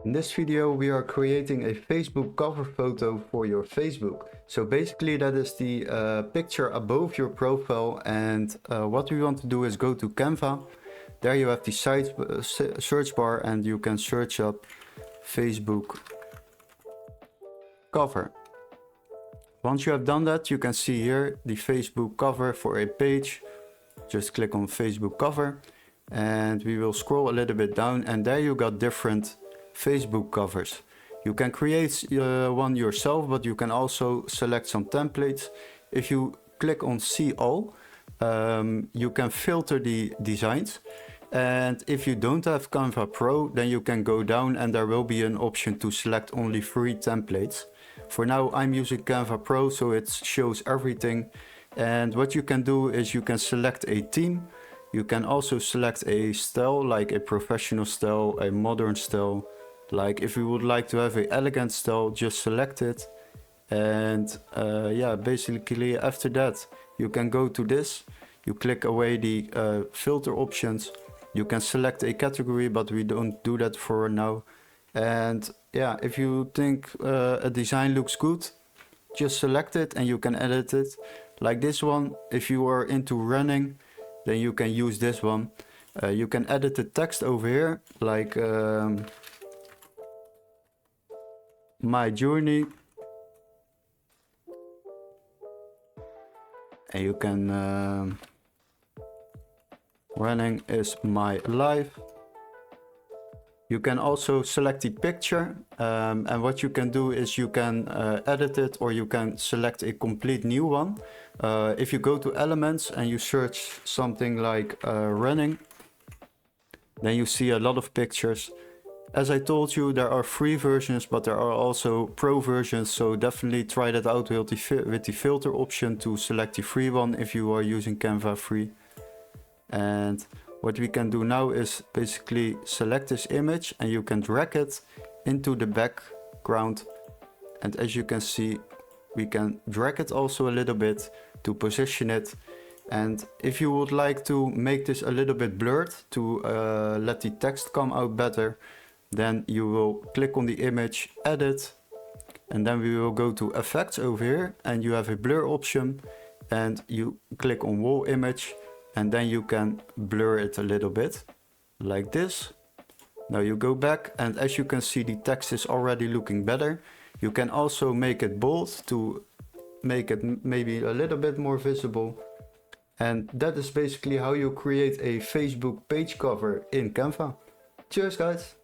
In this video we are creating a Facebook cover photo for your Facebook. So basically that is the picture above your profile, and what we want to do is go to Canva. There you have the search bar and you can search up Facebook cover. Once you have done that, you can see here the Facebook cover for a page. Just click on Facebook cover and we will scroll a little bit down, and there you got different Facebook covers. You can create one yourself, but you can also select some templates. If you click on see all, you can filter the designs. And if you don't have Canva Pro, then you can go down and there will be an option to select only 3 templates. For now I'm using Canva Pro, so it shows everything. And what you can do is you can select a theme. You can also select a style, like a professional style, a modern style. Like if you would like to have an elegant style, just select it. And yeah, basically after that you can go to this. You click away the filter options. You can select a category, but we don't do that for now. And yeah, if you think a design looks good, just select it and you can edit it. Like this one, if you are into running, then you can use this one. You can edit the text over here, like my journey. And you can running is my life. You can also select the picture, and what you can do is you can edit it, or you can select a complete new one. If you go to elements and you search something like running, then you see a lot of pictures. As I told you, there are free versions, but there are also pro versions, so definitely try that out with the filter option to select the free one if you are using Canva free. And what we can do now is basically select this image and you can drag it into the background. And as you can see, we can drag it also a little bit to position it. And if you would like to make this a little bit blurred to let the text come out better, then you will click on the image, edit, and then we will go to effects over here and you have a blur option, and you click on wall image. And then you can blur it a little bit, like this. Now you go back, and as you can see, the text is already looking better. You can also make it bold to make it maybe a little bit more visible. And that is basically how you create a Facebook page cover in Canva. Cheers guys!